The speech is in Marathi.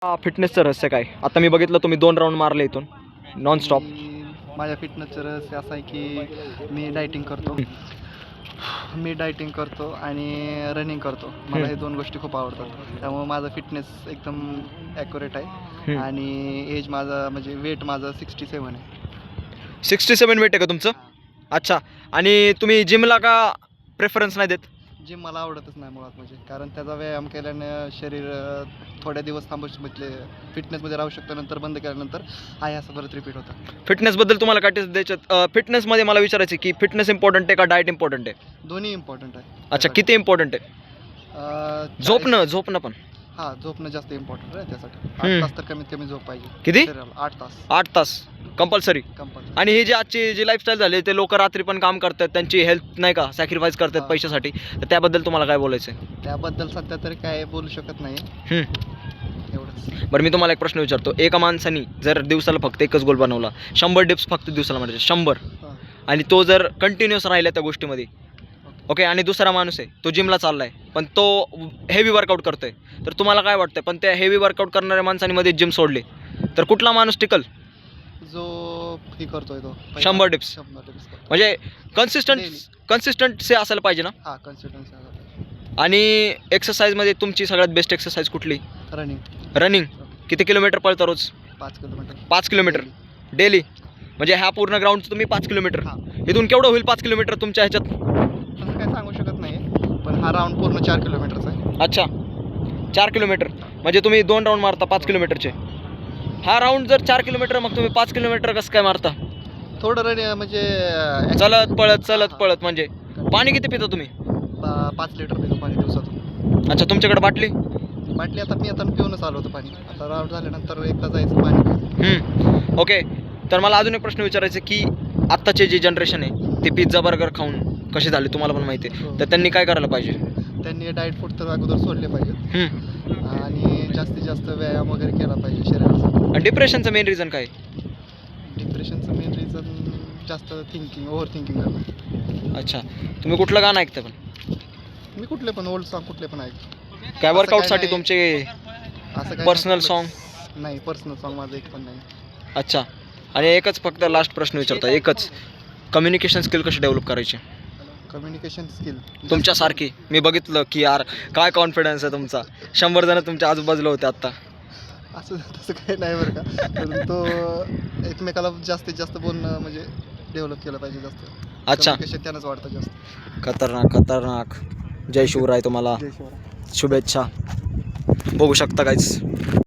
फिटनेसचं रहस्य काय? आता मी बघितलं तुम्ही 2 राउंड मारले इथून नॉन स्टॉप. माझ्या फिटनेसचं रहस्य असं आहे की मी डायटिंग करतो आणि रनिंग करतो. मला हे दोन गोष्टी खूप आवडतात. त्यामुळे माझा फिटनेस एकदम ॲक्युरेट आहे आणि एज माझा म्हणजे वेट माझं 67 आहे. 67 वेट आहे का तुमचं? अच्छा. आणि तुम्ही जिमला का प्रेफरन्स नाही देत? जिम मला आवडतच नाही मुळात, म्हणजे कारण त्याचा व्यायाम केल्यानं शरीर थोड्या दिवस थांबू म्हणजे फिटनेसमध्ये राहू शकतं, नंतर बंद केल्यानंतर आहे असं परत रिपीट होतं. फिटनेसबद्दल तुम्हाला काय टिप्स द्यायच्यात? फिटनेसमध्ये मला विचारायचं आहे की फिटनेस इम्पॉर्टंट आहे का डाएट इम्पॉर्टंट आहे? दोन्ही इम्पॉर्टंट आहे. अच्छा, किती इम्पॉर्टंट आहे? झोपणं पण. हां, झोपणं जास्त इम्पॉर्टंट आहे त्यासाठी. 8 हम्म. तास तर कमीत कमी झोप पाहिजे. किती? शरीराला 8 तास 8 तास कंपल्सरी. कंपल्सरी. आणि हे जे आजची जी लाईफस्टाईल झाली ते लोक रात्री पण काम करतात, त्यांची हेल्थ नाही का सॅक्रिफाईस करतात हां. पैशासाठी, तर त्याबद्दल तुम्हाला काय बोलायचं आहे? त्याबद्दल सध्या तरी काय बोलू शकत नाही एवढंच. बरं, मी तुम्हाला एक प्रश्न विचारतो. एका माणसाने जर दिवसाला फक्त एकच गोल बनवला, 100 डिप्स फक्त दिवसाला म्हणायचे 100, हां. आणि तो जर कंटिन्युअस राहिला त्या गोष्टीमध्ये, ओके, आणि दुसरा माणूस आहे तो जिमला चाललाय पण तो हेवी वर्कआउट करतोय, तर तुम्हाला काय वाटतं? पण त्या हेवी वर्कआउट करणाऱ्या माणसांमध्ये जिम सोडली तर कुठला माणूस टिकल? जो हे करतोय तो 100 डिप्स 100 डिप्स करतो. म्हणजे Daily. कन्सिस्टंट असायला पाहिजे ना. हां, कन्सिस्टन्सी आणि एक्सरसाइजमध्ये तुमची सगळ्यात बेस्ट एक्सरसाइज कुठली? रनिंग. किती किलोमीटर पळता रोज? 5 किलोमीटर 5 किलोमीटर डेली. म्हणजे ह्या पूर्ण ग्राउंड तुम्ही 5 किलोमीटर. हां. इथून केवढं होईल 5 किलोमीटर तुमच्या ह्याच्यात? तसं काय सांगू शकत नाही, पण हा राऊंड पूर्ण 4 किलोमीटरचा आहे. अच्छा, 4 किलोमीटर म्हणजे तुम्ही 2 राऊंड मारता 5 किलोमीटरचे. हा राऊंड जर 4 किलोमीटर, मग तुम्ही 5 किलोमीटर कसं काय मारता? थोडं रनिंग म्हणजे चलत पळत. म्हणजे पाणी किती पिता तुम्ही? 5 लिटर पितो पाणी दिवसातून. अच्छा, तुमच्याकडे बाटली? बाटली आता मी पिऊनच आलो होतो पाणी. आता राऊंड झाल्यानंतर एकदा जायचं पाणी प्यायचं. ओके. तर मला अजून एक प्रश्न विचारायचा की आत्ताचे जे जनरेशन आहे ते पिझ्झा बर्गर खाऊन कसे झाले तुम्हाला पण माहिती आहे, तर त्यांनी काय करायला पाहिजे? त्यांनी डाएट फूड तर अगोदर सोडले पाहिजेत आणि जास्तीत जास्त व्यायाम वगैरे केला पाहिजे शरीरासाठी. आणि डिप्रेशनचं मेन रिझन काय? डिप्रेशनचं मेन रिझन जास्त ओव्हर थिंकिंग करणं. अच्छा, तुम्ही कुठलं गाणं ऐकता? पण मी कुठले पण ओल्ड सॉन्ग कुठले पण ऐकतो. काय वर्कआउटसाठी नाही. तुमचे असं काय पर्सनल सॉन्ग? नाही, पर्सनल सॉन्ग माझं एक पण नाही. अच्छा. आणि एकच फक्त लास्ट प्रश्न विचारतो, एकच. कम्युनिकेशन स्किल कशी डेव्हलप करायची कम्युनिकेशन स्किल तुमच्यासारखी? मी बघितलं की यार काय कॉन्फिडन्स आहे तुमचा. 100 जण तुमच्या आजूबाजूला होते आत्ता. असं तसं काही नाही बरं का, पण तो एकमेकाला जास्तीत जास्त बोलणं म्हणजे डेव्हलप केलं पाहिजे जास्त. अच्छा, कम्युनिकेशन त्यानंच वाढतं जास्त. खतरनाक. जय शिवराय तुम्हाला. जय शिवराय. शुभेच्छा. बघू शकता काहीच